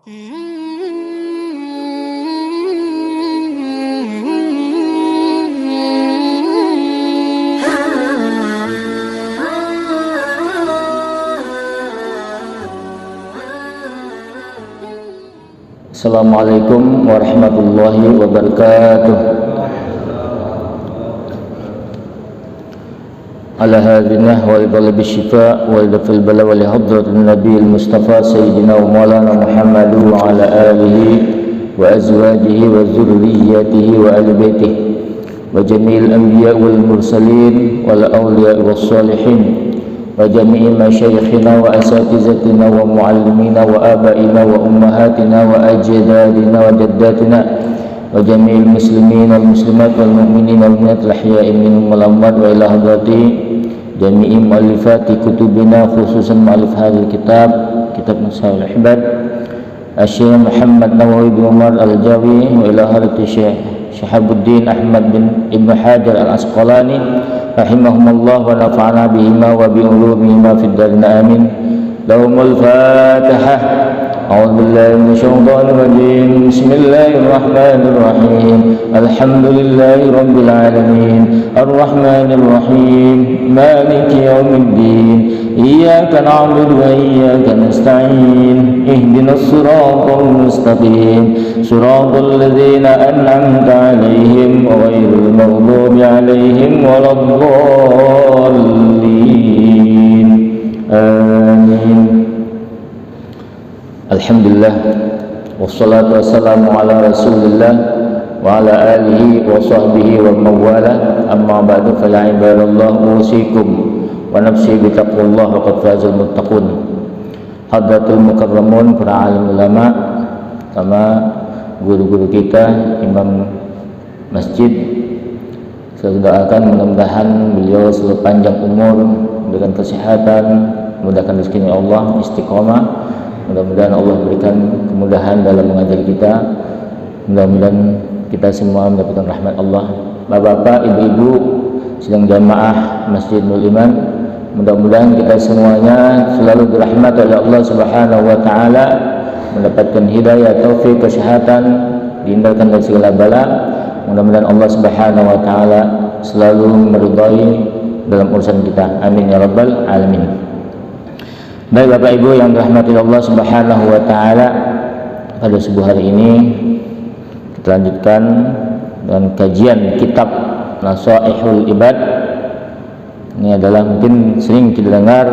Assalamualaikum warahmatullahi wabarakatuh. Ala hadinah wa ibalabi syifa wa idafil bala wa lihadratin nabi al-mustafa sayyidina wa maulana Muhammadu wa ala alihi wa azwajihi wa zurriyatihi wa ahli baitihi wa jami'il anbiya wal mursalin wal awliya was salihin wa jami'i masyayikhina wa asatizatina wa muallimina wa abaina wa ummahatina wa ajdadina wa jaddatina wa jami'il muslimina wal muslimat wal mu'minina wal mu'minat al-ahya'i minhum wal amwat wa ila hadrati jami'i mu'allifati kutubina khususan mu'allif hadhil kitab Musahil Ahbad Syekh Muhammad Nawawi bin Umar Al-Jawi wa ila hadrati Syekh Syahabuddin Ahmad bin Ibn Hajar Al-Asqalani rahimahumullah wa nafa'ana bihima wa bi ulumihima fid darin amin. Lahumul Fatihah. A'udzu billahi minasyaitonir rajim. Bismillahir rahmanir rahim. Alhamdulillahi rabbil alamin. Arrahmanir rahim. Maliki yaumiddin. Iyyaka na'budu wa iyyaka nasta'in. Ihdinas siratal mustaqim. Siratal ladzina an'amta 'alaihim ghairil maghdubi 'alaihim waladdallin. Amin. Alhamdulillah wassalatu wassalamu ala rasulillah wa ala alihi wa sahbihi wa mawala amma ba'du fala ibadallah usikum wa nafsi bitaqwallah wa qad fazal muttaqun. Hadratul mukarramun, para alim ulama, sama guru-guru kita, imam masjid, saya doakan mudah-mudahan beliau selalu panjang umur, memberikan kesehatan, memudahkan rezekinya Allah, istiqomah. Mudah-mudahan Allah berikan kemudahan dalam mengajari kita. Mudah-mudahan kita semua mendapatkan rahmat Allah. Bapak-bapak, ibu-ibu sedang jamaah Masjid Nurul Iman, mudah-mudahan kita semuanya selalu dirahmati oleh Allah Subhanahu wa taala, mendapatkan hidayah, taufik, kesehatan, dihindarkan dari segala bala. Mudah-mudahan Allah Subhanahu wa taala selalu meridai dalam urusan kita. Amin ya rabbal alamin. Baik Bapak Ibu yang dirahmati Allah Subhanahu wa taala, pada subuh hari ini kita lanjutkan dengan kajian kitab Nasaihul Ibad. Ini adalah mungkin sering kita dengar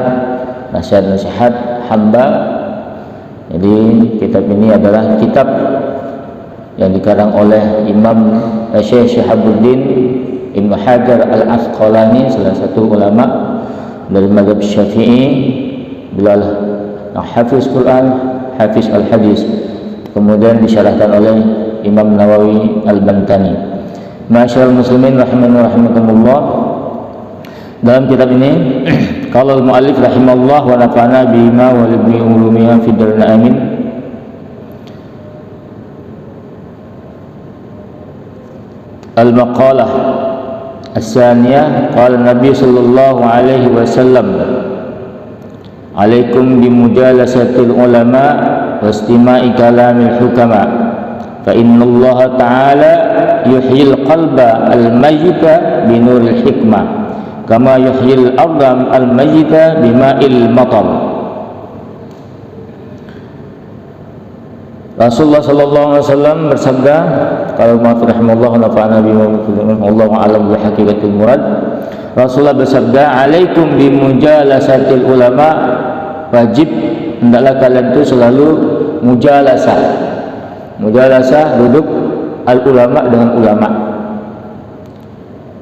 nasihat-nasihat hamba. Jadi kitab ini adalah kitab yang dikarang oleh Imam Syekh Syahabuddin Ibn Hajar Al-Asqalani, salah satu ulama dari mazhab Syafi'i. Beliau hafiz Quran, hafiz al-hadis, kemudian disyarahkan oleh Imam Nawawi Al-Bantani. Masyaallah muslimin rahimani rahimakumullah. Dalam kitab ini qala al-muallif rahimallahu wa nafa'ana bima wa bi ulumiha fid darin amin. Al-maqalah as-saniyah, qala Nabi sallallahu alaihi wasallam, alaikum bimujalasatil ulama wa istima'i kalamil hukama fa innallaha ta'ala yuhyil qalba al-mayyita binuril hikmah kama yuhyil ardam al-mayyita bima'il matar. Rasulullah sallallahu alaihi wasallam bersabda, kalau maaf rahimallahu nafa'ana bima Allahu a'lam bi haqiqatil murad. Rasulullah bersabda, alaikum bimujalasatil ulama, wajib hendaklah kalian itu selalu mujalasah. Mujalasah, duduk al-ulama dengan ulama.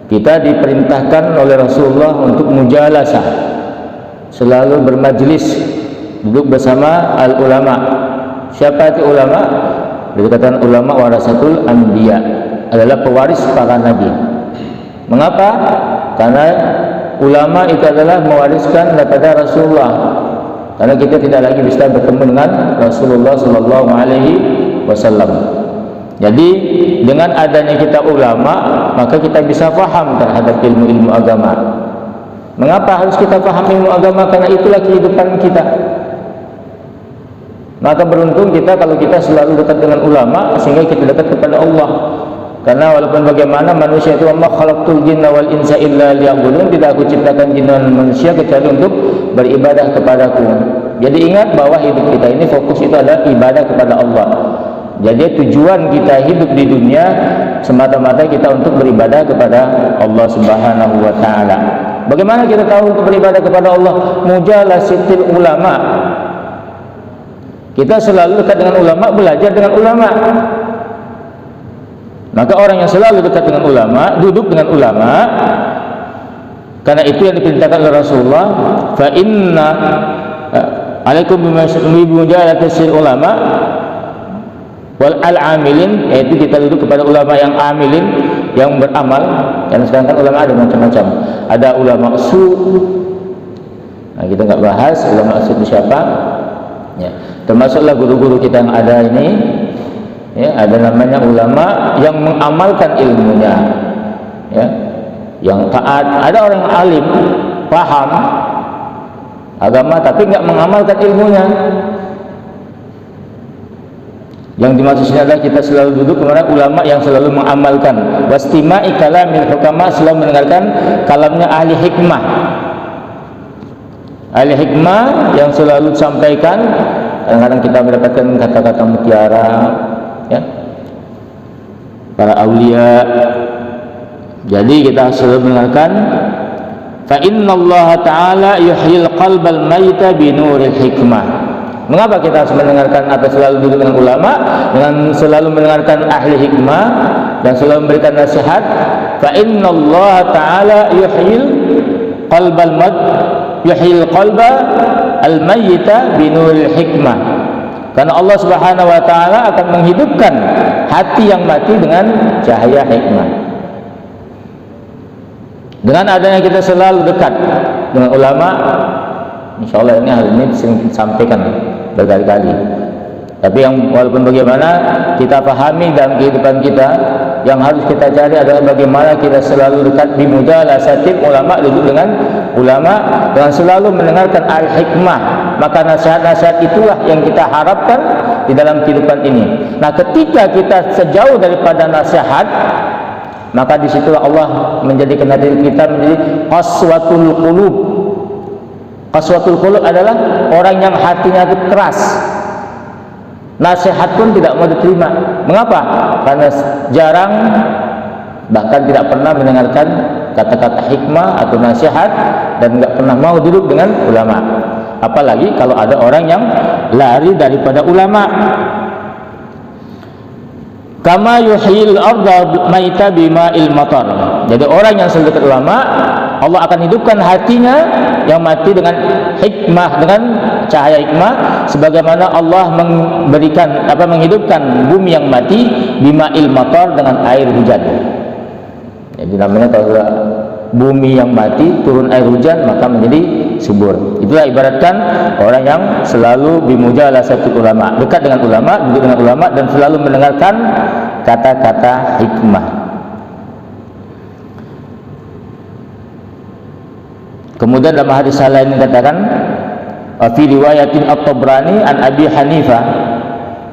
Kita diperintahkan oleh Rasulullah untuk mujalasah, selalu bermajlis, duduk bersama al-ulama. Siapa itu ulama? Dikatakan ulama warasatul anbiya, adalah pewaris para nabi. Mengapa? Karena ulama itu adalah mewariskan daripada Rasulullah. Karena kita tidak lagi bisa bertemu dengan Rasulullah sallallahu alaihi wasallam. Jadi dengan adanya kita ulama, maka kita bisa faham terhadap ilmu-ilmu agama. Mengapa harus kita faham ilmu agama? Karena itulah kehidupan kita. Maka beruntung kita kalau kita selalu dekat dengan ulama, sehingga kita dekat kepada Allah. Karena walaupun bagaimana manusia itu, "Wa ma khalaqtul jinna wal insa illa liya'budun," tidak aku ciptakan jin dan manusia kecuali untuk beribadah kepadaku. Jadi ingat bahwa hidup kita ini fokus itu adalah ibadah kepada Allah. Jadi tujuan kita hidup di dunia semata-mata kita untuk beribadah kepada Allah Subhanahu wa taala. Bagaimana kita tahu untuk beribadah kepada Allah? Mujalasatil ulama. Kita selalu dekat dengan ulama, belajar dengan ulama. Maka orang yang selalu dekat dengan ulama, duduk dengan ulama, karena itu yang diperintahkan oleh Rasulullah, fa inna alaikum bimujalasatil ulama wal amilin, yaitu kita duduk kepada ulama yang amilin, yang beramal. Karena sekarang kan ulama ada macam-macam. Ada ulama su. Nah, kita nggak bahas ulama su itu siapa. Ya, termasuklah guru-guru kita yang ada ini. Ya, ada namanya ulama yang mengamalkan ilmunya. Ya, yang taat. Ada orang yang alim, paham agama tapi nggak mengamalkan ilmunya. Yang dimaksud sini adalah kita selalu duduk kepada ulama yang selalu mengamalkan. Wastima'i kalamil hukama, selalu mendengarkan kalamnya ahli hikmah. Ahli hikmah yang selalu disampaikan. Kadang-kadang kita mendapatkan kata-kata mutiara, ya, para aulia. Jadi kita selalu mendengarkan. Fa innallaha ta'ala yuhyil qalbal maita binuril hikmah. Mengapa kita harus mendengarkan atau selalu duduk dengan ulama, dengan selalu mendengarkan ahli hikmah dan selalu memberikan nasihat? Fa innallaha ta'ala yuhyil qalba al-mayyita binuril hikmah. Karena Allah Subhanahu wa taala akan menghidupkan hati yang mati dengan cahaya hikmah. Dengan adanya kita selalu dekat dengan ulama, insyaallah ini hal ini sering disampaikan berkali-kali. Tapi yang walaupun bagaimana kita pahami dalam kehidupan kita, yang harus kita cari adalah bagaimana kita selalu dekat bimujalasatil ulama, duduk dengan ulama dan selalu mendengarkan al-hikmah. Maka nasihat-nasihat itulah yang kita harapkan di dalam kehidupan ini. Nah, ketika kita sejauh daripada nasihat, maka disitulah Allah menjadikan hati kita menjadi qaswatul qulub. Qaswatul qulub adalah orang yang hatinya itu keras. Nasihat pun tidak mau diterima. Mengapa? Karena jarang, bahkan tidak pernah mendengarkan kata-kata hikmah atau nasihat, dan tidak pernah mau duduk dengan ulama. Apalagi kalau ada orang yang lari daripada ulama. Kama yuhyil arda maita bima'il matar. Jadi orang yang selalu dekat ulama, Allah akan hidupkan hatinya yang mati dengan hikmah, dengan cahaya hikmah, sebagaimana Allah menghidupkan bumi yang mati bima'il matar, dengan air hujan. Jadi namanya kalau bumi yang mati turun air hujan, maka menjadi subur. Itulah ibaratkan orang yang selalu bimujalasatul ulama, dekat dengan ulama, duduk dengan ulama, dan selalu mendengarkan kata-kata hikmah. Kemudian dalam hadis lain dikatakan, fi riwayatin at-Tabrani an Abi Hanifah,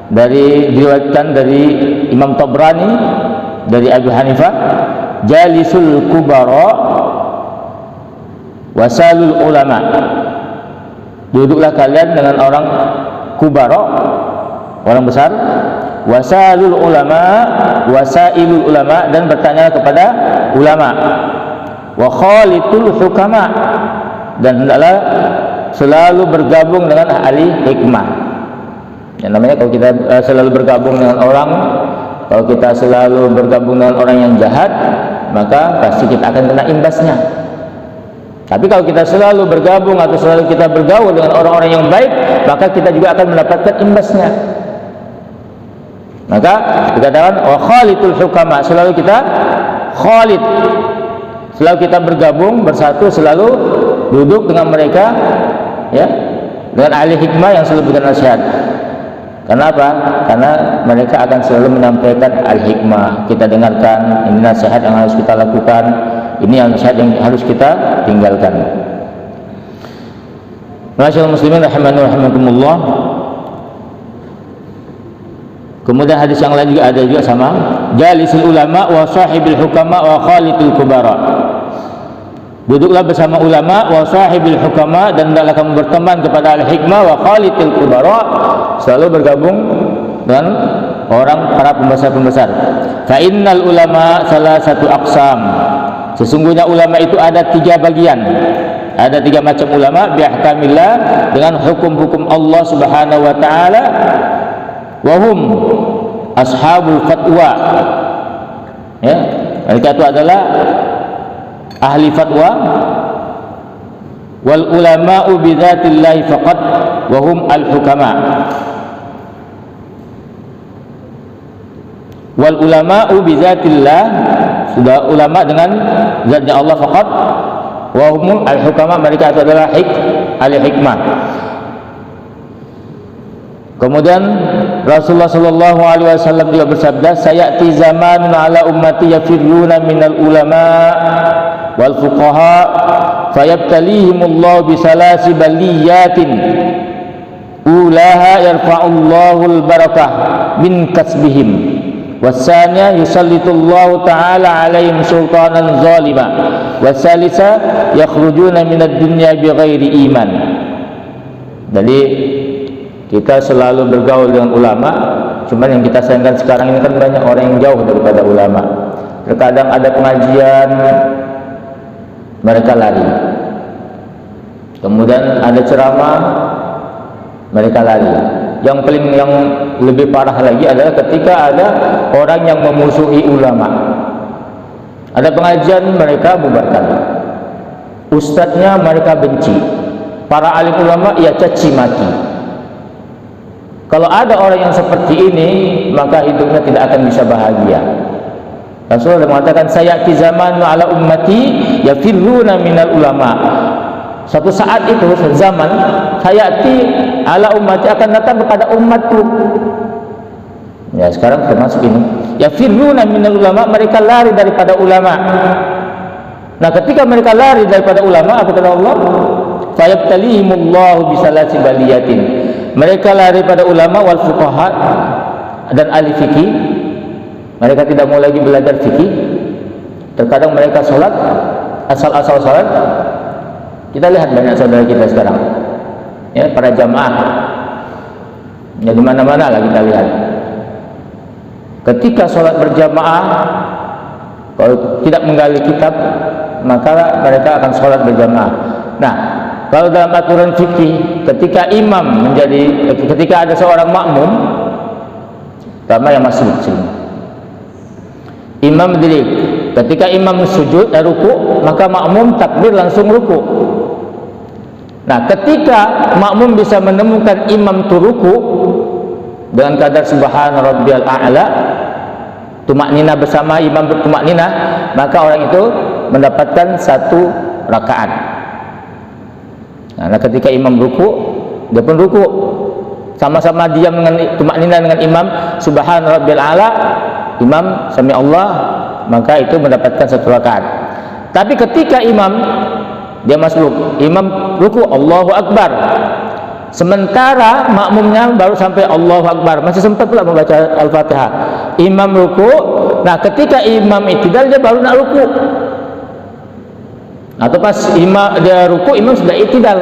diriwayatkan dari Imam Tabrani dari Abi Hanifah, jalisul kubara wasalul ulama. Duduklah kalian dengan orang kubara, orang besar, wasalul ulama, wasailul ulama, dan bertanya kepada ulama, wa khalitul hukama, dan hendaklah selalu bergabung dengan ahli hikmah. Yang namanya kalau kita selalu bergabung dengan orang, kalau kita selalu bergabung dengan orang yang jahat, maka pasti kita akan kena imbasnya. Tapi kalau kita selalu bergabung atau selalu kita bergaul dengan orang-orang yang baik, maka kita juga akan mendapatkan imbasnya. Maka dikatakan wa khalitul hukama, selalu kita khalid, selalu kita bergabung, bersatu, selalu duduk dengan mereka, ya, dengan ahli hikmah yang selalu berikan nasihat. Kenapa? Karena mereka akan selalu menyampaikan al-hikmah. Kita dengarkan, ini nasihat yang harus kita lakukan, ini nasihat yang harus kita tinggalkan. Masyaallah muslimin rahimani wa rahimakumullah. Kemudian hadis yang lain juga ada juga sama, jalisul ulama wa sahibil hukama wa khalitul kubara. Duduklah bersama ulama wa sahibil hukama, dan hendaklah kamu berteman kepada al-hikmah wa khalitul kubara, selalu bergabung dengan orang para pembesar-pembesar. Fa innal ulama salah satu aqsam, sesungguhnya ulama itu ada 3 bagian, ada 3 macam ulama, biahkamillah, dengan hukum-hukum Allah Subhanahu wa taala. Wahum ashabul fatwa, ya, mereka itu adalah ahli fatwa. Wal ulama'u bidzatillahi faqat wahum al hukama. Wal ulama'u bizatillah, sudah ulama dengan zatnya Allah faqat, wa humul al hukama, mereka itu adalah ahli hikmah. Kemudian Rasulullah sallallahu alaihi wasallam juga bersabda, sayati zamanun ala ummati yafirruna minal ulama wal fuqaha fayabtalihimullahu bisalasi baliyatin ulaha yarfa'ullahu al barakah min kasbihim wasanya yusallitullahu ta'ala alaihim sultanan zalima wasalisa yakhrujuna minad dunya bighairi iman. Jadi kita selalu bergaul dengan ulama, cuman yang kita sayangkan sekarang ini kan banyak orang yang jauh daripada ulama. Terkadang ada pengajian mereka lari, kemudian ada ceramah mereka lari. Yang lebih parah lagi adalah ketika ada orang yang memusuhi ulama. Ada pengajian mereka bubarkan, ustadznya mereka benci, para alim ulama ia caci maki. Kalau ada orang yang seperti ini, maka hidupnya tidak akan bisa bahagia. Rasulullah mengatakan, sayati zamanu ala ummati yafirruna minal ulama. Suatu saat itu, zaman sayati ala ummati, akan datang kepada umatku. Ya, sekarang termasuk ini. Yafirruna minal ulama, mereka lari daripada ulama. Nah, ketika mereka lari daripada ulama, apa kata Allah? Fayabtalihimullahu bisalasi baliyatin. Mereka lari pada ulama wal fuqaha dan ahli fikih. Mereka tidak mau lagi belajar fikih. Terkadang mereka sholat asal-asal sholat. Kita lihat banyak saudara kita sekarang, ya, para jamaah, ya, di mana-mana lah kita lihat. Ketika sholat berjamaah, kalau tidak menggali kitab, maka mereka akan sholat berjamaah. Nah, kalau dalam aturan fikih, ketika ada seorang makmum, sama yang masih muslim, imam berdiri, ketika imam sujud ruku, maka makmum takbir langsung ruku. Nah, ketika makmum bisa menemukan imam ruku dengan kadar subhana rabbiyal a'la, tumaknina bersama imam bertumaknina, maka orang itu mendapatkan 1 rakaat. Nah, ketika imam ruku, dia pun ruku, sama-sama diam dengan tumaknina dengan imam subhana rabbiyal a'la, imam sami Allah, maka itu mendapatkan 1 rakaat. Tapi ketika imam dia masuk, imam ruku Allahu Akbar, sementara makmumnya baru sampai Allahu Akbar, masih sempat pula membaca Al-Fatihah. Imam ruku, nah ketika imam i'tidal dia baru nak ruku, atau pas imam dia ruku, imam sudah i'tidal,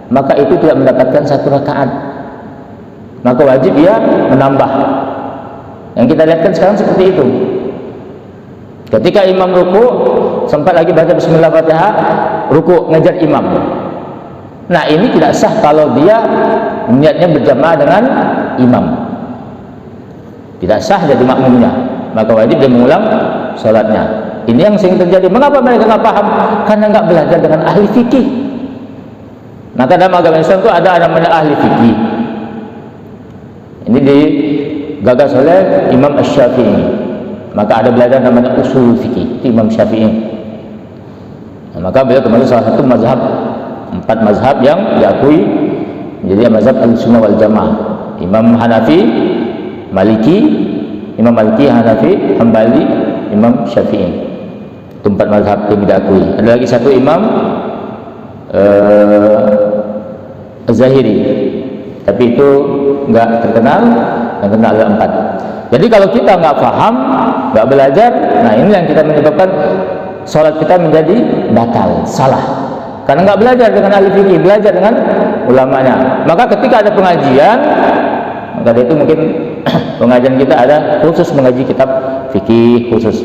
maka itu tidak mendapatkan 1 rakaat. Maka wajib dia menambah. Yang kita lihat kan sekarang seperti itu. Ketika imam ruku, sempat lagi baca bismillah Fatihah, ruku ngejar imam. Nah, ini tidak sah kalau dia niatnya berjamaah dengan imam. Tidak sah jadi makmumnya, maka wajib dia mengulang sholatnya. Ini yang sering terjadi. Mengapa mereka nggak paham? Karena nggak belajar dengan ahli fikih. Maka dalam agama Islam itu ada namanya ahli fikih. Ini digagas oleh Imam Asy-Syafi'i. Maka ada belajar namanya usul fikih, itu Imam Syafi'i. Nah, maka beliau termasuk salah satu mazhab, 4 mazhab yang diakui menjadi mazhab al-sunnah wal jamaah. Imam Hanafi, Maliki, Imam Maliki, Hanafi, Hambali, Imam Syafi'i. Itu 4 mazhab yang diakui. Ada lagi satu Imam Az-Zahiri, tapi itu enggak terkenal. yang kena adalah 4. Jadi kalau kita nggak paham, nggak belajar, nah ini yang kita menyebabkan sholat kita menjadi batal, salah. Karena nggak belajar dengan ahli fikih, belajar dengan ulamanya. Maka ketika ada pengajian, maka itu mungkin pengajian kita ada khusus mengaji kitab fikih khusus.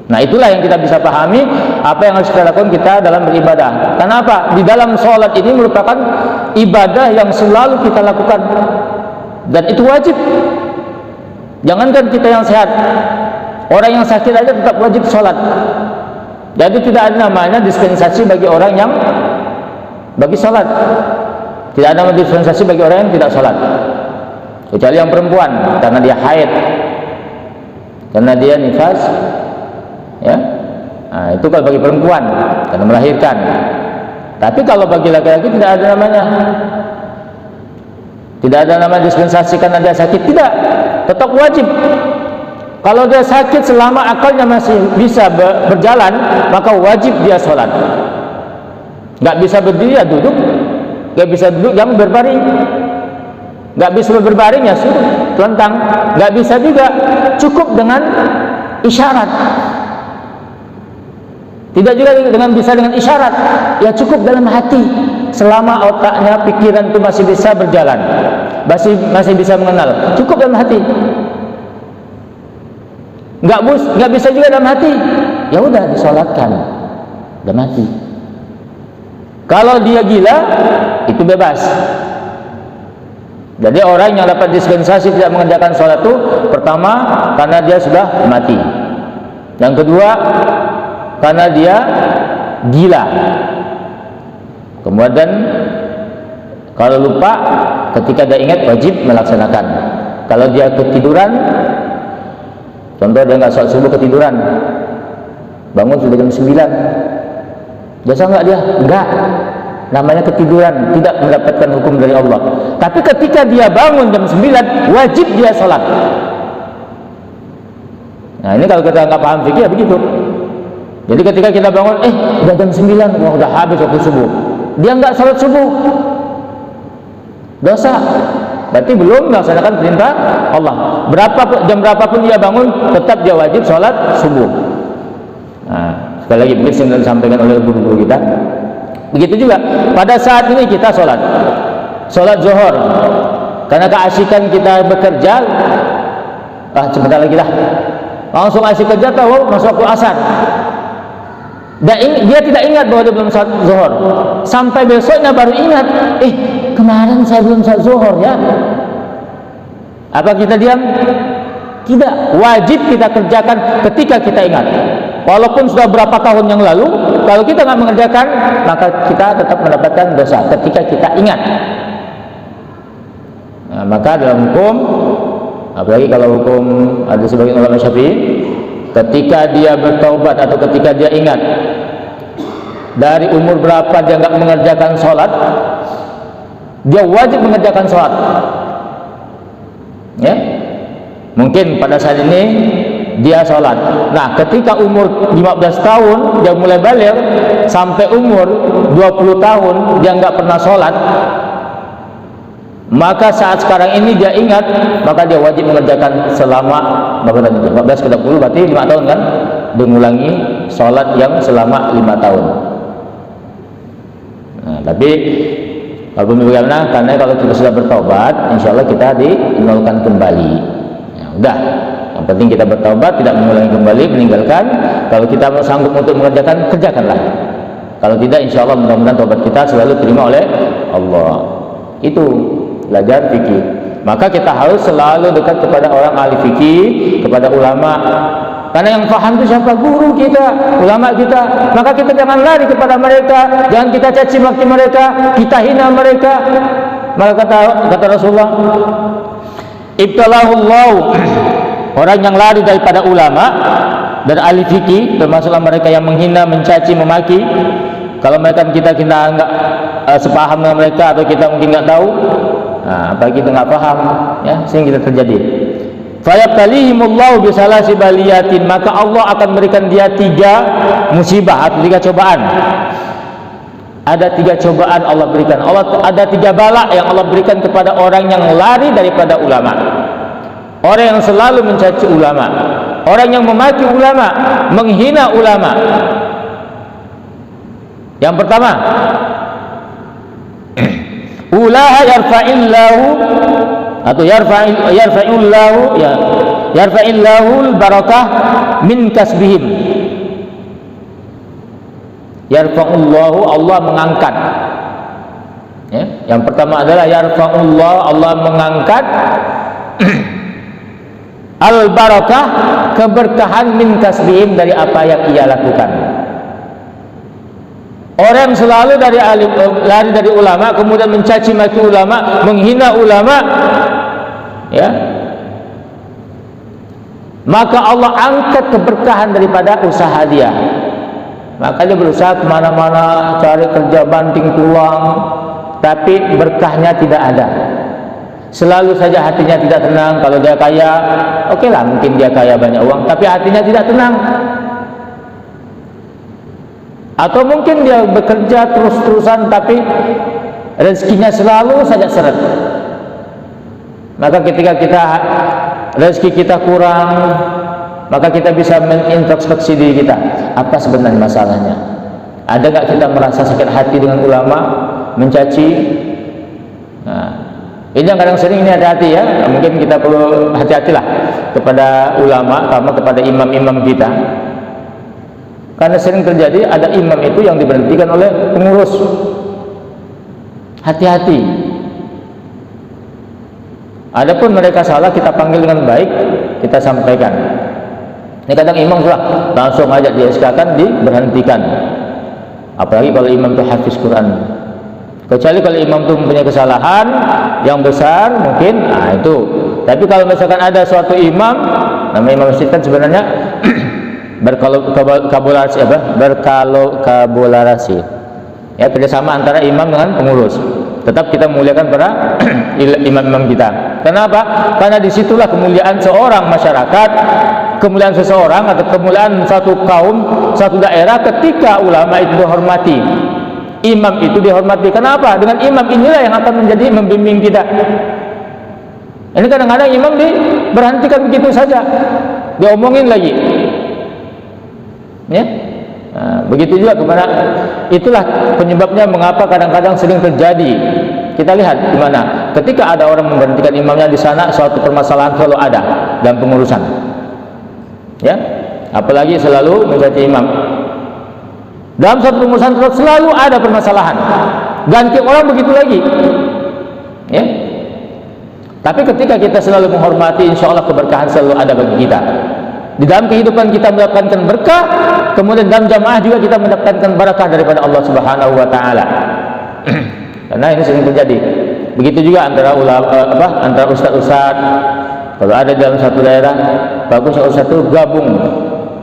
Nah itulah yang kita bisa pahami apa yang harus kita lakukan kita dalam beribadah. Kenapa? Di dalam sholat ini merupakan ibadah yang selalu kita lakukan dan itu wajib. Jangankan kita yang sehat, orang yang sakit aja tetap wajib sholat. Jadi tidak ada namanya dispensasi bagi orang yang bagi sholat. Tidak ada namanya dispensasi bagi orang yang tidak sholat, kecuali yang perempuan karena dia haid, karena dia nifas, ya. Nah, itu kalau bagi perempuan karena melahirkan. Tapi kalau bagi laki-laki tidak ada namanya. Tidak ada namanya dispensasi karena dia sakit, tidak. Tetap wajib. Kalau dia sakit selama akalnya masih bisa berjalan, maka wajib dia sholat. Nggak bisa berdiri ya duduk, nggak bisa duduk jangan berbaring, nggak bisa berbaring ya suruh telentang, nggak bisa juga cukup dengan isyarat. Tidak juga dengan bisa dengan isyarat, ya cukup dalam hati. Selama otaknya, pikiran itu masih bisa berjalan, masih bisa mengenal, cukup dalam hati. Nggak bisa juga dalam hati, ya udah disolatkan dalam hati. Kalau dia gila, itu bebas. Jadi orang yang dapat dispensasi tidak mengerjakan sholat itu, pertama karena dia sudah mati, yang kedua karena dia gila, kemudian kalau lupa ketika dia ingat wajib melaksanakan. Kalau dia ketiduran, contoh dia nggak sholat subuh ketiduran, bangun sudah jam 9, dosa nggak dia? Enggak, namanya ketiduran, tidak mendapatkan hukum dari Allah. Tapi ketika dia bangun jam 9, wajib dia sholat. Nah ini kalau kita nggak paham fikih ya begitu. Jadi ketika kita bangun, udah jam 9, wah udah habis waktu subuh, dia nggak sholat subuh, dosa. Berarti belum melaksanakan perintah Allah. Jam berapapun dia bangun, tetap dia wajib sholat subuh. Nah, sekali lagi mungkin sudah disampaikan oleh guru-guru kita. Begitu juga pada saat ini kita sholat zuhur. Karena keasikan kita bekerja, sebentar lagi dah, langsung asik kerja tahu masuk waktu asar. Dia tidak ingat bahwa dia belum sholat zuhur. Sampai besoknya baru ingat, kemarin saya belum sholat zuhur ya. Apa kita diam? Tidak, wajib kita kerjakan ketika kita ingat. Walaupun sudah berapa tahun yang lalu, kalau kita nggak mengerjakan, maka kita tetap mendapatkan dosa ketika kita ingat. Nah, maka dalam hukum, apalagi kalau hukum ada sebagian ulama Syafi'i, ketika dia bertaubat atau ketika dia ingat dari umur berapa dia nggak mengerjakan sholat, dia wajib mengerjakan sholat. Ya, mungkin pada saat ini dia sholat. Nah, ketika umur 15 tahun dia mulai balik sampai umur 20 tahun dia nggak pernah sholat, maka saat sekarang ini dia ingat, maka dia wajib mengerjakan selama 15 ke 20 berarti 5 tahun kan, dia mengulangi sholat yang selama 5 tahun. Nah, tapi walaupun bagaimana, karena kalau kita sudah bertobat, insya Allah kita dinolkan kembali. Ya, udah, yang penting kita bertobat, tidak mengulangi kembali, meninggalkan. Kalau kita sanggup untuk mengerjakan, kerjakanlah. Kalau tidak, insya Allah mudah-mudahan tobat kita selalu terima oleh Allah. Itu belajar fikih. Maka kita harus selalu dekat kepada orang ahli fikih, kepada ulama. Karena yang paham itu siapa? Guru kita, ulama kita. Maka kita jangan lari kepada mereka, jangan kita caci maki mereka, kita hina mereka. Maka kata Rasulullah, ibtalahullahu, orang yang lari daripada ulama dan ahli fikih, termasuklah mereka yang menghina, mencaci, memaki. Kalau mereka kita nggak sepaham dengan mereka, atau kita mungkin nggak tahu, apalagi kita nggak paham, ya, sehingga kita terjadi. Fayabtalihimullahu bisalasi baliyatin, maka Allah akan memberikan dia 3 musibah atau 3 cobaan. Ada 3 cobaan Allah berikan. Allah ada 3 bala yang Allah berikan kepada orang yang lari daripada ulama. orang yang selalu mencaci ulama, orang yang memaki ulama, menghina ulama. Yang pertama, ulaha yarfa'illahu atau yarfa'illahu ya, yarfa'illahu barakah min kasbihim. Yarfa'ullahu, Allah mengangkat. Ya, yang pertama adalah yarfa'ullahu, Allah mengangkat al barakah, keberkahan min kasbihim, dari apa yang ia lakukan. Orang yang selalu lari dari ulama, kemudian mencaci maki ulama, menghina ulama, ya, maka Allah angkat keberkahan daripada usaha dia. Makanya berusaha kemana-mana, cari kerja banting tulang, tapi berkahnya tidak ada. Selalu saja hatinya tidak tenang. Kalau dia kaya, oke lah, mungkin dia kaya banyak uang, tapi hatinya tidak tenang. Atau mungkin dia bekerja terus-terusan, tapi rezekinya selalu saja seret. Maka ketika rezeki kita kurang, maka kita bisa mengintrospeksi diri kita, apa sebenarnya masalahnya. Ada nggak kita merasa sakit hati dengan ulama, mencaci? Nah, ini yang kadang sering, ini hati-hati ya. Mungkin kita perlu hati-hatilah kepada ulama, terutama kepada imam-imam kita. Karena sering terjadi ada imam itu yang diberhentikan oleh pengurus. Hati-hati. Adapun mereka salah, kita panggil dengan baik, kita sampaikan. Ini kadang imam sudah langsung aja di-SK-kan, diberhentikan. Apalagi kalau imam itu hafiz Quran. Kecuali kalau imam itu mempunyai kesalahan yang besar mungkin, nah itu. Tapi kalau misalkan ada suatu imam, namanya imam masjid kan sebenarnya berkolaborasi, ya, kerjasama antara imam dengan pengurus. Tetap kita muliakan para imam-imam kita. Kenapa? Karena disitulah kemuliaan seorang masyarakat, kemuliaan seseorang atau kemuliaan satu kaum, satu daerah, ketika ulama itu dihormati, imam itu dihormati. Kenapa? Dengan imam inilah yang akan menjadi membimbing kita. Ini kadang-kadang imam diberhentikan begitu saja, diomongin lagi. Ya, nah, begitu juga kepada, itulah penyebabnya mengapa kadang-kadang sering terjadi. Kita lihat di mana ketika ada orang memberhentikan imamnya, di sana suatu permasalahan selalu ada dalam pengurusan. Ya, apalagi selalu mencaci imam. Dalam suatu pengurusan selalu ada permasalahan. Ganti orang begitu lagi. Ya. Tapi ketika kita selalu menghormati, insya Allah keberkahan selalu ada bagi kita. Di dalam kehidupan kita mendapatkan berkah, kemudian dalam jamaah juga kita mendapatkan barakah daripada Allah Subhanahu wa taala. Karena ini sering terjadi. Begitu juga antara ulama, antara ustaz-ustaz. Kalau ada dalam satu daerah, bagus ustaz itu gabung.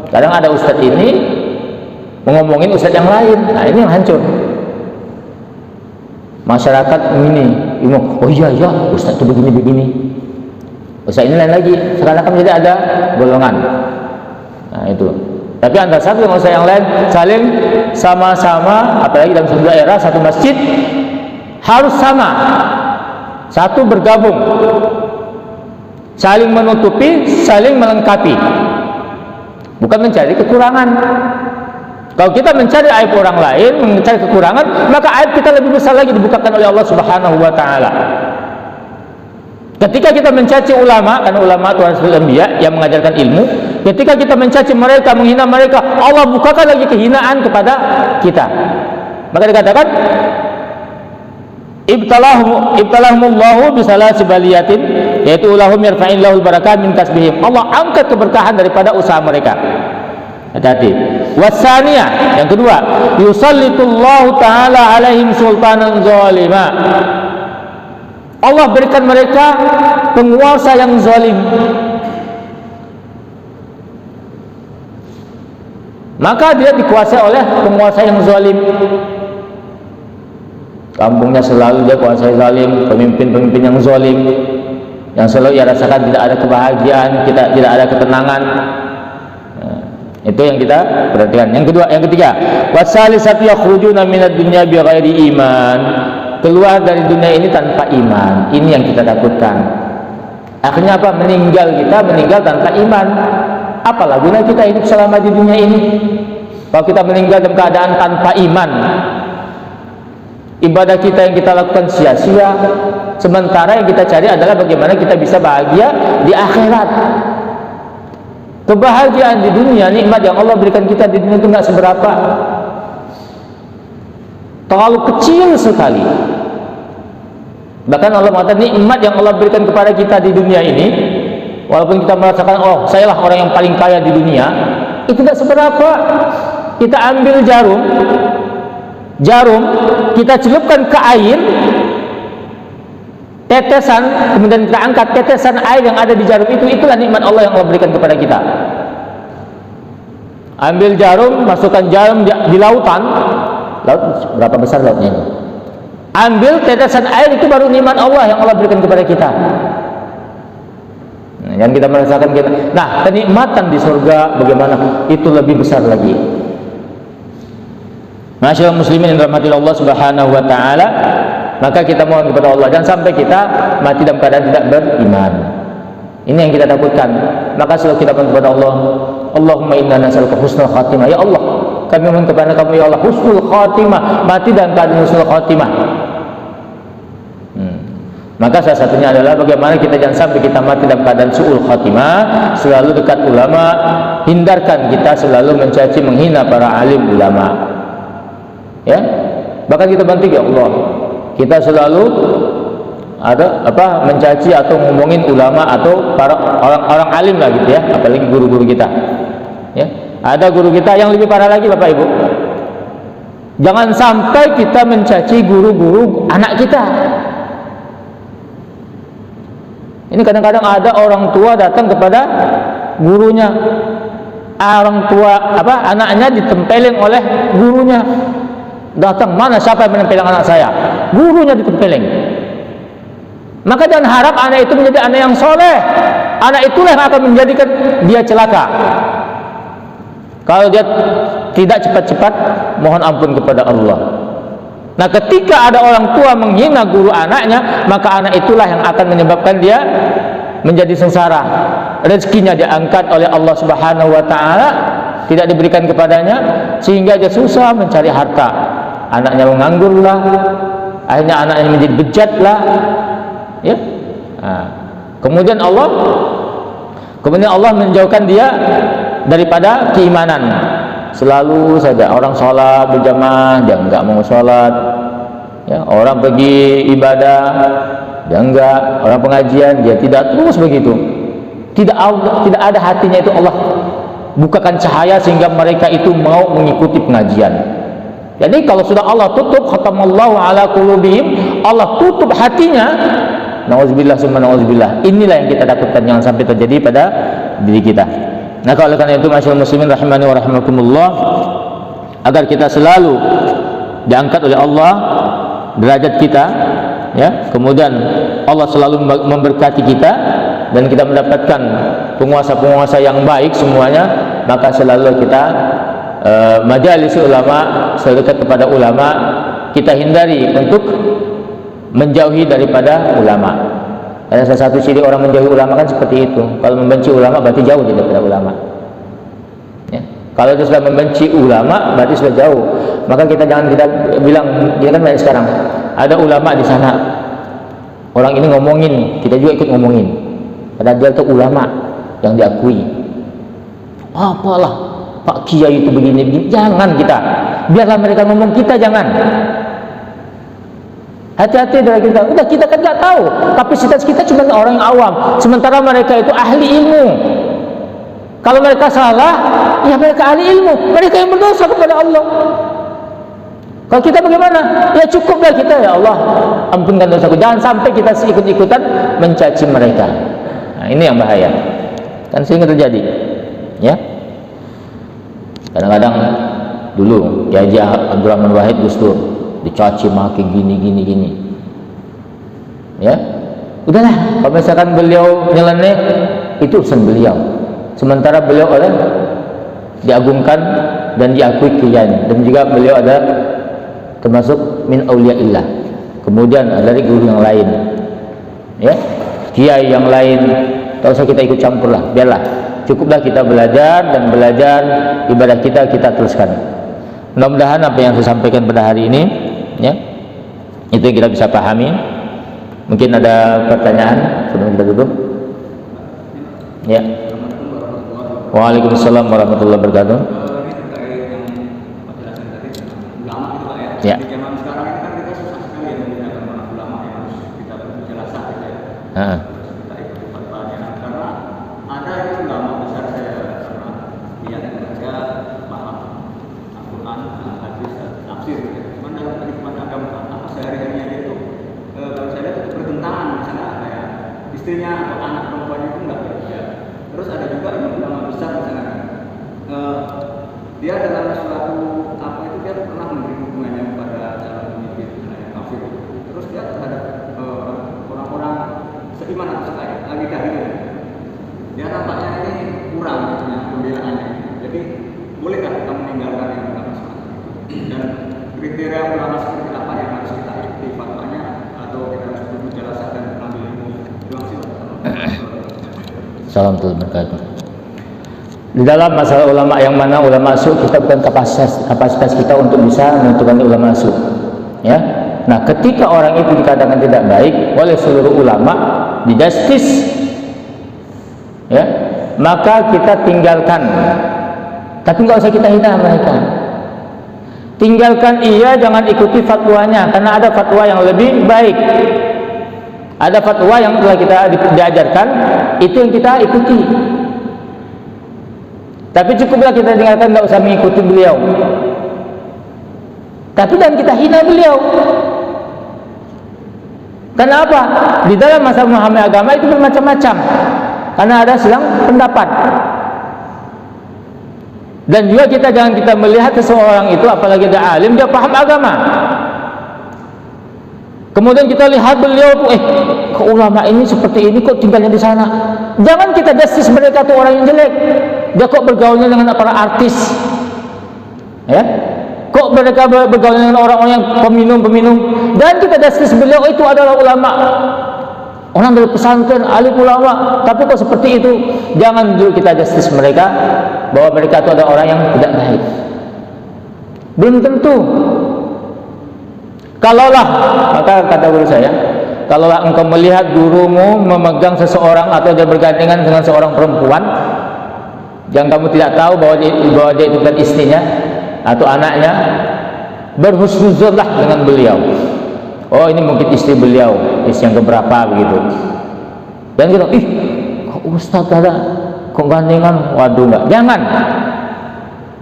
Kadang ada ustaz ini ngomongin ustaz yang lain. Nah, ini yang hancur. Masyarakat ini, oh iya ustaz itu begini. Ustaz ini lain lagi, sekarang kan menjadi ada golongan. Nah itu. Tapi antara satu dengan ustaz yang lain saling sama-sama, apalagi dalam satu daerah, satu masjid, harus sama, satu bergabung, saling menutupi, saling melengkapi, bukan mencari kekurangan. Kalau kita mencari aib orang lain, mencari kekurangan, maka aib kita lebih besar lagi dibukakan oleh Allah Subhanahu wa taala. Ketika kita mencaci ulama, karena ulama itu Rasul Anbiya yang mengajarkan ilmu, ketika kita mencaci mereka, menghina mereka, Allah bukakan lagi kehinaan kepada kita. Maka dikatakan ibtalahumullahu bisalasi baliyatin, yaitu ulahum yarfa'illahul barakat min kasbihim. Allah angkat keberkahan daripada usaha mereka. Hati-hati. Wasaniyah, yang kedua, yusallitullahu ta'ala alaihim sultanan zalima. Allah berikan mereka penguasa yang zalim. Maka dia dikuasai oleh penguasa yang zalim. Kampungnya selalu dia kuasai zalim, pemimpin-pemimpin yang zalim, yang selalu ia rasakan tidak ada kebahagiaan, tidak ada ketenangan. Itu yang kita perhatikan. Yang ketiga, wasalisatu yakhrujuna minad dunya bighairi iman. Keluar dari dunia ini tanpa iman. Ini yang kita takutkan. Akhirnya apa? Meninggal tanpa iman. Apalah guna kita hidup selama di dunia ini kalau kita meninggal dalam keadaan tanpa iman? Ibadah kita yang kita lakukan sia-sia, sementara yang kita cari adalah bagaimana kita bisa bahagia di akhirat. Kebahagiaan di dunia, nikmat yang Allah berikan kita di dunia itu nggak seberapa, terlalu kecil sekali. Bahkan Allah mengatakan nikmat yang Allah berikan kepada kita di dunia ini, walaupun kita merasakan, oh sayalah orang yang paling kaya di dunia, itu tidak seberapa. Kita ambil jarum, kita celupkan ke air, tetesan, kemudian kita angkat tetesan air yang ada di jarum itu, itulah nikmat Allah yang Allah berikan kepada kita. Ambil jarum, masukkan jarum di lautan, laut berapa besar lautnya ini? Ambil tetesan air, itu baru nikmat Allah yang Allah berikan kepada kita. Yang kita merasakan kita. Nah, kenikmatan di surga bagaimana? Itu lebih besar lagi. Masyaallah muslimin yang dirahmati Allah Subhanahu wa taala, maka kita mohon kepada Allah jangan sampai kita mati dalam keadaan tidak beriman. Ini yang kita takutkan. Maka selalu kita mohon kepada Allah, Allahumma inna nas'aluka husnul khatimah. Ya Allah, kami mohon kepada kamu ya Allah husnul khatimah, mati dalam keadaan husnul khatimah. Maka salah satunya adalah bagaimana kita jangan sampai kita mati dalam keadaan su'ul khatimah. Selalu dekat ulama, hindarkan kita selalu mencaci menghina para alim ulama. Ya, bahkan kita bantu ya Allah, kita selalu ada apa mencaci atau ngomongin ulama atau para orang-orang alim lah gitu ya, apalagi guru-guru kita. Ya, ada guru kita yang lebih parah lagi Bapak Ibu. Jangan sampai kita mencaci guru-guru anak kita. Ini kadang-kadang ada orang tua datang kepada gurunya, orang tua anaknya ditempelin oleh gurunya. Datang, mana siapa yang menempelin anak saya? Gurunya ditempelin. Maka jangan harap anak itu menjadi anak yang soleh. Anak itulah yang akan menjadikan dia celaka. Kalau dia tidak cepat-cepat, mohon ampun kepada Allah. Nah, ketika ada orang tua menghina guru anaknya, maka anak itulah yang akan menyebabkan dia menjadi sengsara. Rezekinya diangkat oleh Allah Subhanahu wa taala, tidak diberikan kepadanya, sehingga dia susah mencari harta. Anaknya menganggur lah, akhirnya anaknya menjadi bejat lah, ya. Nah, kemudian Allah menjauhkan dia daripada keimanan. Selalu saja orang sholat berjamaah, dia enggak mau sholat, ya. Orang pergi ibadah, dia enggak. Orang pengajian, dia tidak, terus begitu. Tidak ada hatinya itu Allah bukakan cahaya sehingga mereka itu mau mengikuti pengajian. Jadi kalau sudah Allah tutup, khatamallahu ala qulubihim, Allah tutup hatinya. Nauzubillah summa nauzubillah. Inilah yang kita takutkan jangan sampai terjadi pada diri kita. Nah, oleh karena itu masyaallah muslimin rahimani wa rahimakumullah, agar kita selalu diangkat oleh Allah derajat kita, ya. Kemudian Allah selalu memberkati kita dan kita mendapatkan penguasa-penguasa yang baik semuanya, maka selalu kita majelis ulama, selalu dekat kepada ulama, kita hindari untuk menjauhi daripada ulama. Ada salah satu ciri orang menjauhi ulama kan seperti itu. Kalau membenci ulama berarti jauh daripada ulama. Ya. Kalau itu sudah membenci ulama berarti sudah jauh. Maka kita jangan kita bilang, dia kan banyak sekarang ada ulama di sana, orang ini ngomongin, kita juga ikut ngomongin. Padahal dia itu ulama yang diakui. Apalah Pak Kiai itu begini-begini, jangan kita. Biarlah mereka ngomong, kita jangan. Hati-hati dari kita. Udah, kita kan nggak tahu. Kapasitas kita cuma orang awam. Sementara mereka itu ahli ilmu. Kalau mereka salah, ya mereka ahli ilmu. Mereka yang berdosa kepada Allah. Kalau kita bagaimana? Ya cukuplah kita, ya Allah, ampunkan dosaku. Jangan sampai kita ikut-ikutan mencaci mereka. Nah, ini yang bahaya. Kan sehingga terjadi. Ya. Kadang-kadang dulu ya Abdurrahman Wahid Gus Dur dicaci maki gini. Ya. Udahlah, kalau misalkan beliau nyeleneh itu urusan beliau. Sementara beliau diagungkan dan diakui kiainya, dan juga beliau ada termasuk min auliyaillah. Kemudian dari guru yang lain. Ya. kiai yang lain, tak usah kita ikut campur lah, biarlah, cukuplah kita belajar dan belajar ibadah kita teruskan. Mudah-mudahan apa yang saya sampaikan pada hari ini, ya, itu yang kita bisa pahami. Mungkin ada pertanyaan sebelum kita tutup. Ya. Waalaikumsalam warahmatullahi wabarakatuh. Ya. Istrinya atau anak perempuannya itu nggak bekerja. Terus ada juga ini ulama besar misalnya, dia dalam suatu apa itu dia pernah memberi hubungannya kepada calon pemimpin yang kafir. Terus dia terhadap orang-orang seiman atau sekaya lagi gitu. Dia nampaknya ini kurang gitu ya pembelaannya. Jadi bolehkah kita meninggalkan yang ulama seperti itu? Dan kriteria ulama seperti apa yang harus kita ikuti fatwanya atau kita harus bermujalasah dan mengambil ilmu? Assalamualaikum warahmatullahi wabarakatuh. Di dalam masalah ulama yang mana ulama su, kita bukan kapasitas kita untuk bisa menentukan ulama su, ya. Nah, ketika orang itu dikatakan tidak baik oleh seluruh ulama di justice, ya, maka kita tinggalkan. Tapi nggak usah kita hina mereka. Tinggalkan iya, jangan ikuti fatwanya, karena ada fatwa yang lebih baik. Ada fatwa yang telah kita diajarkan, itu yang kita ikuti. Tapi cukuplah kita tinggalkan, tidak usah mengikuti beliau. Tapi dan kita hina beliau. Kenapa? Di dalam masa memahami agama itu bermacam-macam, karena ada silang pendapat. Dan juga jangan kita melihat seseorang itu, apalagi ada alim, dia paham agama. Kemudian kita lihat beliau tuh, kok ulama ini seperti ini, kok tinggalnya di sana. Jangan kita justice mereka tuh orang yang jelek. Dia kok bergaulnya dengan para artis, ya? Kok mereka bergaulnya dengan orang-orang yang peminum-peminum. Dan kita justice beliau, itu adalah ulama, orang dari pesantren, alim ulama. Tapi kok seperti itu? Jangan dulu kita justice mereka bahwa mereka itu adalah orang yang tidak baik. Belum tentu. Kalaulah, maka kata guru saya, kalaulah engkau melihat gurumu memegang seseorang atau dia bergandengan dengan seorang perempuan yang kamu tidak tahu bahwa dia itu bukan istrinya atau anaknya, berhusnuzonlah dengan beliau. Oh, ini mungkin istri beliau, istri yang keberapa begitu. Dan kita, kok ustaz ada, kok gandengan, waduh enggak. Jangan.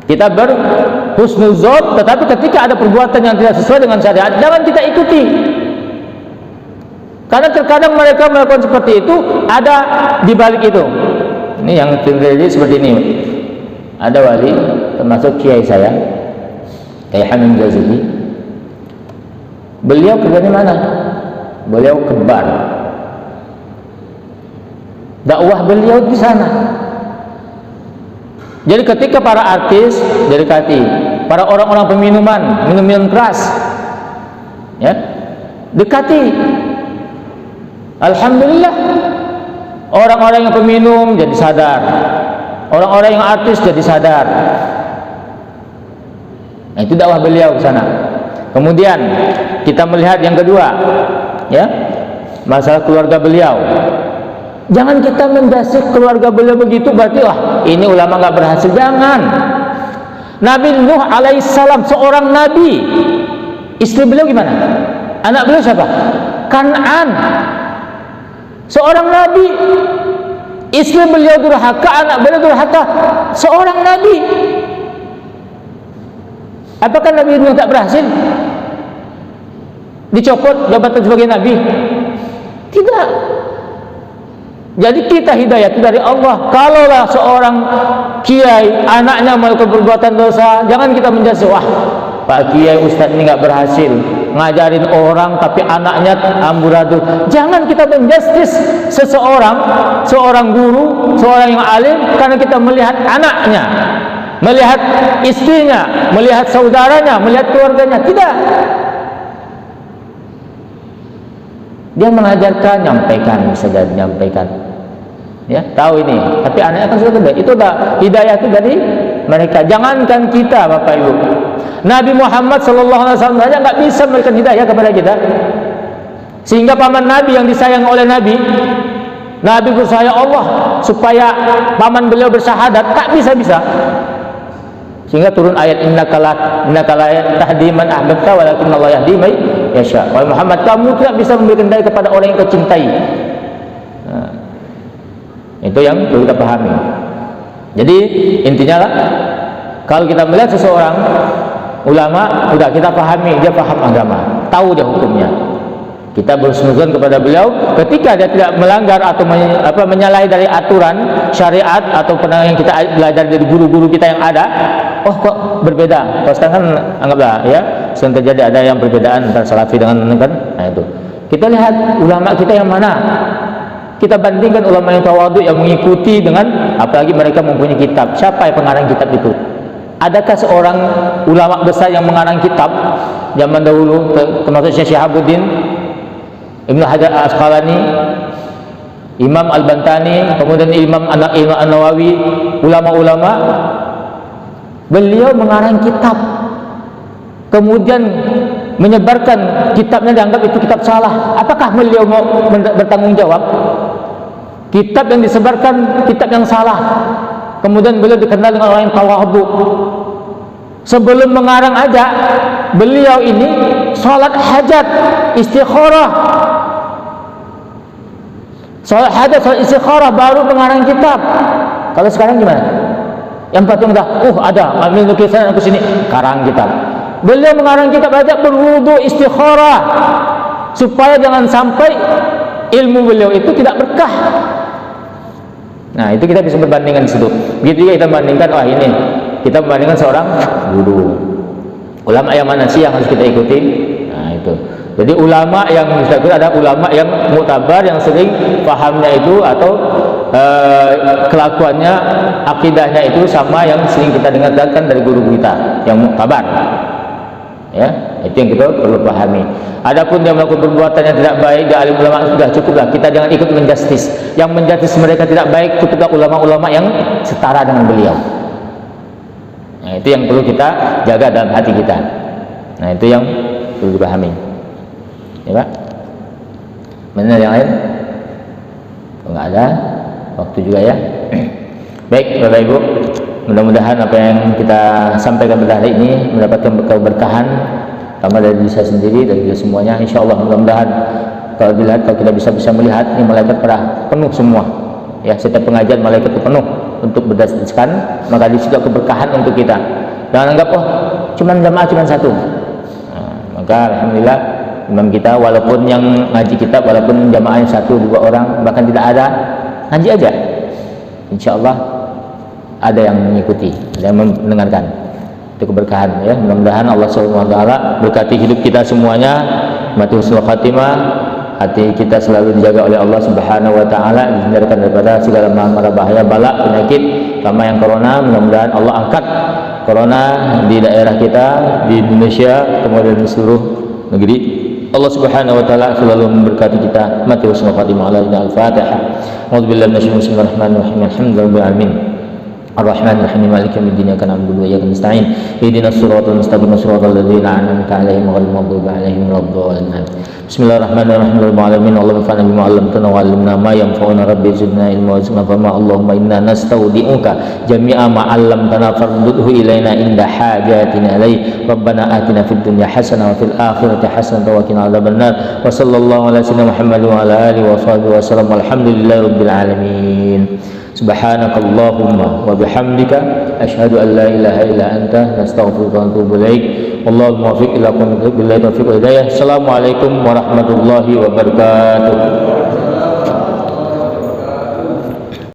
Kita berhusnuzon, tetapi ketika ada perbuatan yang tidak sesuai dengan syariat, jangan kita ikuti. Karena terkadang mereka melakukan seperti itu, ada di balik itu. Ini yang terjadi seperti ini. Ada wali, termasuk kiai saya, Kiai Hamim Ghazali. Beliau kerja di mana? Beliau kebar. Dakwah beliau di sana. Jadi ketika para artis didekati, para orang-orang peminuman, minum keras, ya, dekati. Alhamdulillah, orang-orang yang peminum jadi sadar, orang-orang yang artis jadi sadar. Nah, itu dakwah beliau ke sana. Kemudian kita melihat yang kedua, ya, masalah keluarga beliau. Jangan kita mendasih keluarga beliau begitu, berarti wah ini ulama nggak berhasil. Jangan. Nabi Nuh alaihissalam seorang nabi, istri beliau gimana? Anak beliau siapa? Kan'an, seorang nabi. Istri beliau durhaka, anak beliau durhaka, seorang nabi. Apakah Nabi Nuh tak berhasil? Dicopot jabatan sebagai nabi? Tidak. Jadi kita hidayah itu dari Allah. Kalaulah seorang kiai anaknya melakukan perbuatan dosa, jangan kita menjudge, wah Pak Kiai Ustadz ini nggak berhasil ngajarin orang tapi anaknya amburadul. Jangan kita menjustis seorang guru, seorang yang alim karena kita melihat anaknya, melihat istrinya, melihat saudaranya, melihat keluarganya. Tidak. Dia mengajarkan, nyampaikan, saja nyampaikan. Ya, tahu ini. Tapi anaknya kan sudah gede. Itu dah hidayah itu dari mereka. Jangankan kita, Bapak Ibu. Nabi Muhammad SAW saja nggak bisa memberikan hidayah kepada kita. Sehingga paman Nabi yang disayang oleh Nabi berusaha Allah supaya paman beliau bersyahadat, tak bisa. Sehingga turun ayat innaka la tahdi man ahbabta walakin Allah yahdi may yasha. Wahai Muhammad, kamu tidak bisa memberikan hidayah kepada orang yang kau cintai. Nah, itu yang perlu kita pahami. Jadi intinya lah, kalau kita melihat seseorang ulama, sudah kita pahami dia paham agama, tahu dia hukumnya. Kita berhusnuzon kepada beliau ketika dia tidak melanggar atau menyalahi dari aturan syariat atau yang kita belajar dari guru-guru kita yang ada. Oh, kok berbeda? Kalau sekarang kan anggaplah ya, sering terjadi ada yang perbedaan antara salafi dengan kan. Nah itu. Kita lihat ulama kita yang mana. Kita bandingkan ulama yang tawadhu yang mengikuti dengan, apalagi mereka mempunyai kitab. Siapa yang pengarang kitab itu? Adakah seorang ulama besar yang mengarang kitab zaman dahulu, termasuk Syekh Syihabuddin, Ibnu Hajar Al-Asqalani, Imam Al-Bantani, kemudian Imam An-Nawawi, ulama-ulama? Beliau mengarang kitab, kemudian menyebarkan kitabnya, dianggap itu kitab salah. Apakah beliau mau bertanggung jawab? Kitab yang disebarkan kitab yang salah, kemudian beliau dikenal dengan orang yang tawadhu. Sebelum mengarang aja, beliau ini salat hajat, istikharah. Salat hajat, salat istikharah, baru mengarang kitab. Kalau sekarang gimana? Yang patung dah, ada, ambil lukisan aku sini, karang kitab. Beliau mengarang kitab aja berwudu, istikharah, supaya jangan sampai ilmu beliau itu tidak berkah. Nah, itu kita bisa berbandingkan di situ. Begitu juga kita bandingkan, ini kita membandingkan seorang guru. Ulama yang mana sih yang harus kita ikuti? Nah, itu. Jadi ulama yang kita ikuti ada ulama yang muktabar, yang sering pahamnya itu atau kelakuannya, akidahnya itu sama yang sering kita dengarkan dari guru kita yang muktabar. Ya, itu yang kita perlu pahami. Adapun dia melakukan perbuatan yang tidak baik, dia alim ulama, sudah cukuplah. Kita jangan ikut menjustis. Yang menjustis mereka tidak baik, cukuplah ulama-ulama yang setara dengan beliau. Nah, itu yang perlu kita jaga dalam hati kita. Nah, itu yang perlu dipahami. Ya, Pak? Mana yang lain? Enggak ada. Waktu juga ya. Baik, Bapak Ibu, mudah-mudahan apa yang kita sampaikan pada hari ini mendapatkan keberkahan, pertama dari diri saya sendiri, dari kita semuanya. Insya Allah mudah-mudahan kalau dilihat, kalau kita bisa melihat ini malaikat pada penuh semua. Ya, setiap pengajian malaikat itu penuh untuk berdasarkan, maka di situ keberkahan untuk kita. Jangan anggap cuman jamaah cuma satu. Nah, maka alhamdulillah imam kita walaupun yang ngaji kitab, walaupun jamaahnya 1-2 orang, bahkan tidak ada, ngaji aja. Insya Allah ada yang mengikuti, ada yang mendengarkan. Itu keberkahan ya. Mudah-mudahan Allah SWT berkati hidup kita semuanya, mati husnul khatimah, hati kita selalu dijaga oleh Allah Subhanahu wa taala, dihindarkan daripada segala mara bahaya, bala, penyakit, sama yang corona. Mudah-mudahan Allah angkat corona di daerah kita, di Indonesia, kemudian di seluruh negeri. Allah Subhanahu wa taala selalu memberkati kita. Mati husnul khatimah. Al-Fatihah. A'udzubillahi minasyaitonir rajim. Alhamdulillahirabbil alamin. Ar-Rahman Ar-Rahim Maliki Yaumiddin Iyyaka na'budu wa iyyaka nasta'in ihdinas siratal mustaqim siratal ladzina an'amta 'alaihim ghairil maghdubi 'alaihim waladdallin. Bismillahirrahmanirrahim. Allahumma fa'alna bima 'allamtana wa 'allimna ma yanfa'una rabbi zidna ilma wa zidna fahma. Allahumma inna nastaudi'uka jami'a ma 'allamtana fardudhu ilaina inda hajatina ilaih. Rabbana atina fid dunya hasanah wa fil akhirati hasanah wa qina adzabannar. Wa sallallahu ala sayyidina Muhammad wa ala alihi wa sahbihi wa sallam. Alhamdulillahirabbil alamin. Subhanakallahumma wa bihamdika asyhadu an la ilaha illa anta nastaghfiruka wa natubu ilaik. Wallahul muwaffiq ila aqwamit thoriq. Billahi taufiq wal hidayah. Assalamualaikum warahmatullahi wabarakatuh.